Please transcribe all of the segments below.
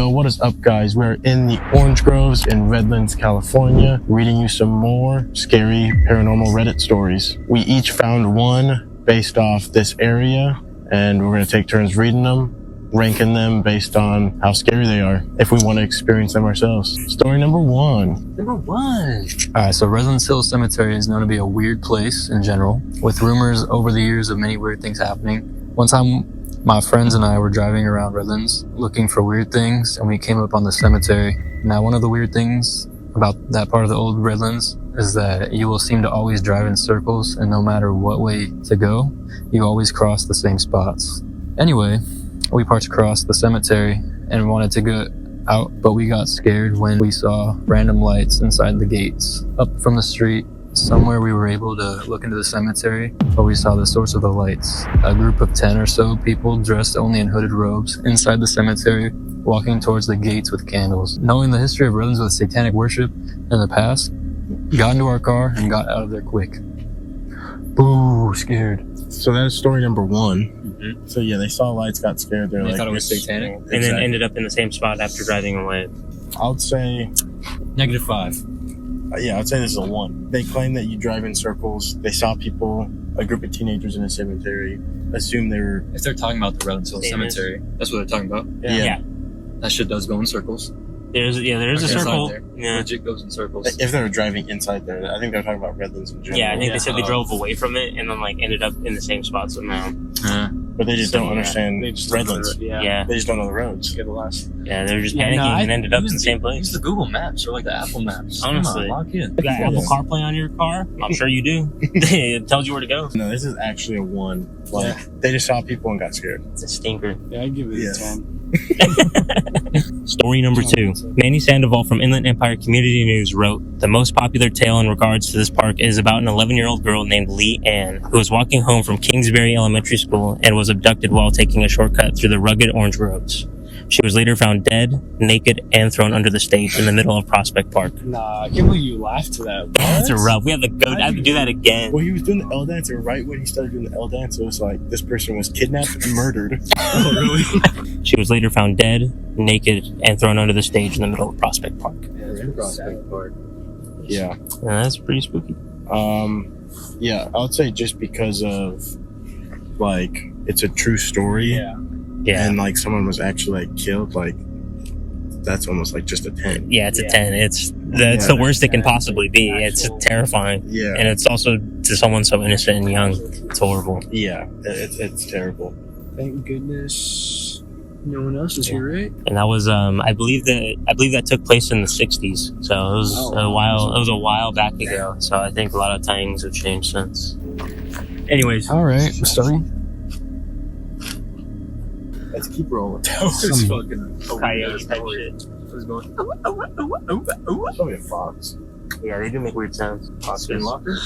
Yo, what is up, guys? We're in the orange groves in Redlands, California, reading you some more scary paranormal Reddit stories. We each found one based off this area, and we're going to take turns reading them, ranking them based on how scary they are, if we want to experience them ourselves. Story number one. Alright, so Redlands Hill Cemetery is known to be a weird place in general, with rumors over the years of many weird things happening. One time, my friends and I were driving around Redlands looking for weird things, and we came up on the cemetery. Now, one of the weird things about that part of the old Redlands is that you will seem to always drive in circles, and no matter what way to go, you always cross the same spots. Anyway, we parked across the cemetery and wanted to go out, but we got scared when we saw random lights inside the gates. Up from the street, somewhere we were able to look into the cemetery, but we saw the source of the lights. A group of 10 or so people dressed only in hooded robes inside the cemetery, walking towards the gates with candles. Knowing the history of Redlands with satanic worship in the past, got into our car and got out of there quick. Boo, scared. So that's story number one. So yeah, they saw lights, got scared. They thought it was satanic. And then ended up in the same spot after driving away. I would say -5. yeah, I'd say this is a 1. They claim that you drive in circles. They saw people, a group of teenagers in a cemetery, assume they were... If they're talking about the Redlands Hill Cemetery, that's what they're talking about. Yeah. That shit does go in circles. There is a circle. Yeah. Legit goes in circles. If they were driving inside there, I think they're talking about Redlands in general. Yeah, I think they said they drove away from it and then ended up in the same spot somehow. But they just don't understand Redlands. Yeah. They just don't know the roads. Get lost. Yeah, they were just panicking and ended up in the same place. Use the Google Maps or the Apple Maps. Honestly. Come on, lock in. You got Apple CarPlay on your car? I'm sure you do. It tells you where to go. No, this is actually a 1. They just saw people and got scared. It's a stinker. Yeah, I'd give it a 10. Story number 2. Manny Sandoval from Inland Empire Community News wrote, "The most popular tale in regards to this park is about an 11-year-old girl named Lee Ann, who was walking home from Kingsbury Elementary School and was abducted while taking a shortcut through the rugged orange groves. She was later found dead, naked, and thrown under the stage in the middle of Prospect Park." Nah, I can't believe you laughed to that. That's rough. We have to go. I have to do that again. Well, he was doing the L dance, and right when he started doing the L dance, it was like this person was kidnapped and murdered. Oh, really? She was later found dead, naked, and thrown under the stage in the middle of Prospect Park. Prospect Park. Yeah. That's pretty spooky. Yeah, I would say just because of, it's a true story. Yeah. And, someone was actually, killed, that's almost, just a 10. Yeah, it's a 10. It's the worst it can possibly be. It's terrifying. Yeah. And it's also, to someone so innocent and young, it's horrible. Yeah, it's terrible. Thank goodness no one else is here, right? And that was, I believe that took place in the 60s. So it was a while back ago. So I think a lot of things have changed since. Anyways. All right, story. Let's keep rolling. It's fucking Coyote type shit. Who's going? Probably a fox. Yeah, they do make weird sounds. Skinwalker?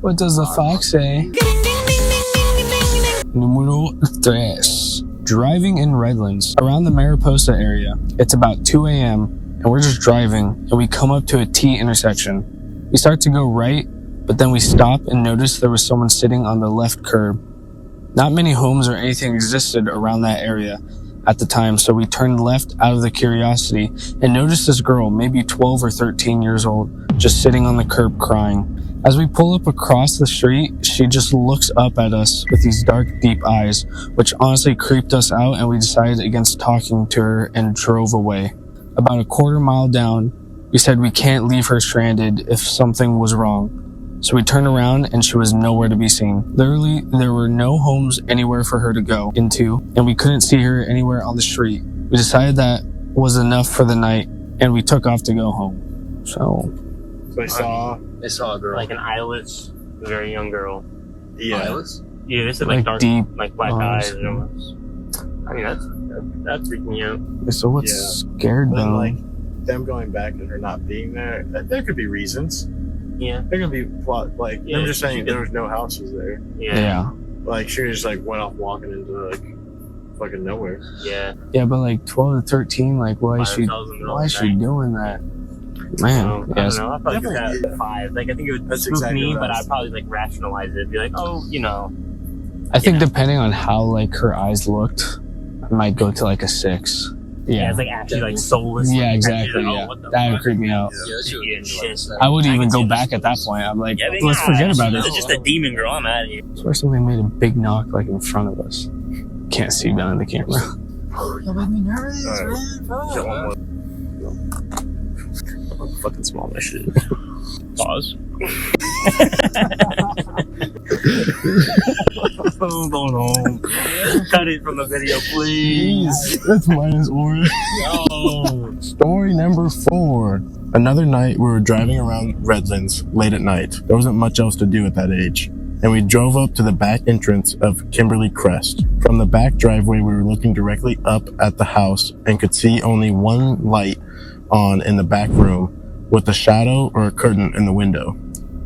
What does the fox say? Numero 3. Driving in Redlands, around the Mariposa area. It's about 2 a.m. and we're just driving, and we come up to a T intersection. We start to go right, but then we stop and notice there was someone sitting on the left curb. Not many homes or anything existed around that area at the time, so we turned left out of the curiosity and noticed this girl, maybe 12 or 13 years old, just sitting on the curb crying. As we pull up across the street, she just looks up at us with these dark, deep eyes, which honestly creeped us out, and we decided against talking to her and drove away. About a quarter mile down, we said we can't leave her stranded if something was wrong. So we turned around and she was nowhere to be seen. Literally, there were no homes anywhere for her to go into, and we couldn't see her anywhere on the street. We decided that was enough for the night, and we took off to go home. So they saw a girl. Like an eyeless, very young girl. Yeah. Eyeless? Yeah, they said dark, deep black eyes. Almost. I mean, that's freaking me out. So what's scared But them? them going back and her not being there, there could be reasons. Yeah. There could be plot, them just saying there was no houses there. Yeah. She just went off walking into fucking nowhere. Yeah. Yeah, but 12 to 13, why is she doing that? Man, I don't know. I'd probably give that a 5. I think it would spook me, but I'd probably rationalize it. Be like, oh, I think depending on how her eyes looked, I might go to a 6. Yeah, it's like actually like soulless. Yeah, like, exactly. oh, Yeah, what the that would fuck? creep me out. Yeah, shit. I wouldn't I even can see go this. back at that point. I'm like, Yeah, but let's nah, forget about It's it. just a demon girl. I'm out of here. Or something made a big knock like in front of us. Can't see behind the camera. You'll make me nervous, I'm fucking small that shit. Pause. What's going on? Cut it from the video, please. That's -1. No. Story number 4. Another night, we were driving around Redlands late at night. There wasn't much else to do at that age, and we drove up to the back entrance of Kimberly Crest. From the back driveway, we were looking directly up at the house and could see only one light on in the back room, with a shadow or a curtain in the window.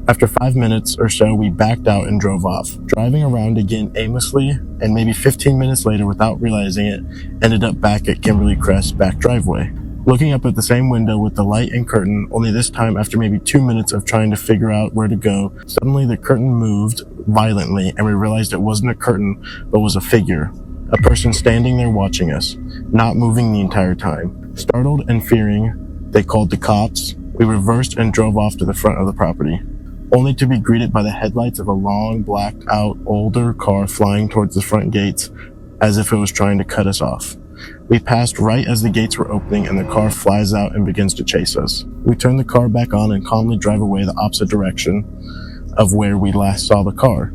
After 5 minutes or so, we backed out and drove off, driving around again aimlessly, and maybe 15 minutes later, without realizing it, ended up back at Kimberly Crest's back driveway. Looking up at the same window with the light and curtain, only this time after maybe 2 minutes of trying to figure out where to go, suddenly the curtain moved violently, and we realized it wasn't a curtain, but was a figure. A person standing there watching us, not moving the entire time. Startled and fearing, they called the cops. We reversed and drove off to the front of the property, only to be greeted by the headlights of a long, blacked out, older car flying towards the front gates as if it was trying to cut us off. We passed right as the gates were opening and the car flies out and begins to chase us. We turn the car back on and calmly drive away the opposite direction of where we last saw the car.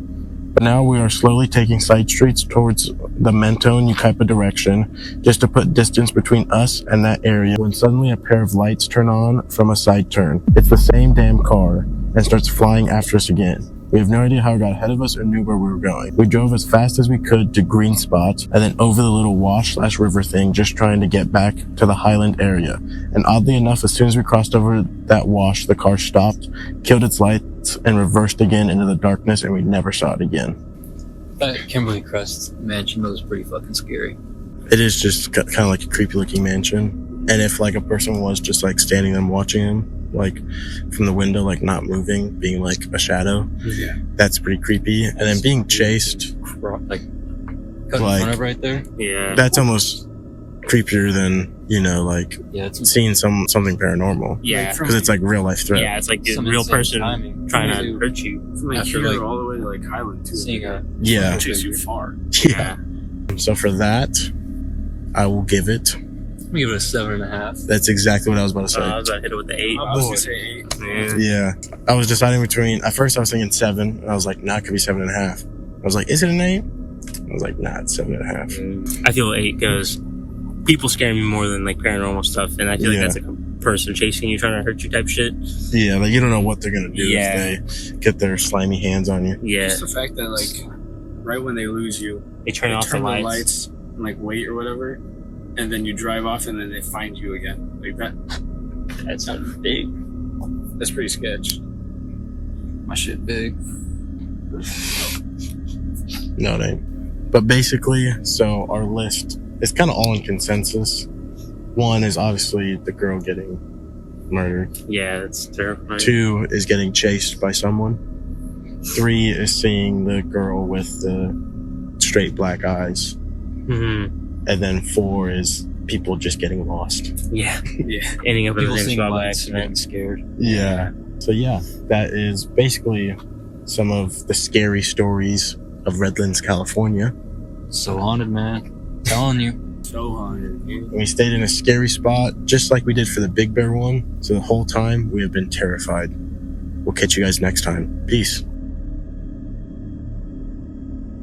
But now we are slowly taking side streets towards the Mentone, Yucaipa direction, just to put distance between us and that area, when suddenly a pair of lights turn on from a side turn. It's the same damn car and starts flying after us again. We have no idea how it got ahead of us or knew where we were going. We drove as fast as we could to green spots and then over the little wash/river thing, just trying to get back to the Highland area. And oddly enough, as soon as we crossed over that wash, the car stopped, killed its lights, and reversed again into the darkness, and we never saw it again. That Kimberly Crest mansion was pretty fucking scary. It is just kind of like a creepy looking mansion. And if like a person was just like standing there watching him, like from the window, like not moving, being like a shadow, that's pretty creepy. And then being chased, Like, cut in front of right there? Yeah. that's almost creepier than, you know, like Yeah, it's seeing something paranormal. Yeah. Because it's like real life threat. Yeah, it's like a some real insane person timing. trying Yeah. to hurt you. From like After, here like, all the way to like Highland too. seeing a Yeah. Chase you far. Yeah. So for that, I will give it. I'm gonna give it a 7.5. That's exactly what I was about to say. I was about to hit it with the 8. I was gonna say 8. Man. Yeah. I was deciding between, at first I was thinking 7, and I was like, nah, it could be 7.5. I was like, is it an 8? I was like, nah, it's 7.5. I feel 8 because people scare me more than like paranormal stuff, and I feel like Yeah. that's like a person chasing you, trying to hurt you type shit. Yeah, like you don't know what they're gonna do Yeah. if they get their slimy hands on you. Yeah, Just the fact that like right when they lose you, they turn they off turn the the lights. lights and like wait or whatever, and then you drive off and then they find you again. Like that. That's not big. That's pretty sketch. My shit big. No, it ain't. But basically, so our list is kind of all in consensus. 1 is obviously the girl getting murdered. Yeah, it's terrifying. 2 is getting chased by someone. 3 is seeing the girl with the straight black eyes. Mm-hmm. And then 4 is people just getting lost. Yeah, Yeah. ending up in People the same seeing spot by lights and getting accident. scared. Yeah. So yeah, that is basically some of the scary stories of Redlands, California. So haunted, man. Telling you. So haunted. And we stayed in a scary spot, just like we did for the Big Bear one. So the whole time we have been terrified. We'll catch you guys next time. Peace.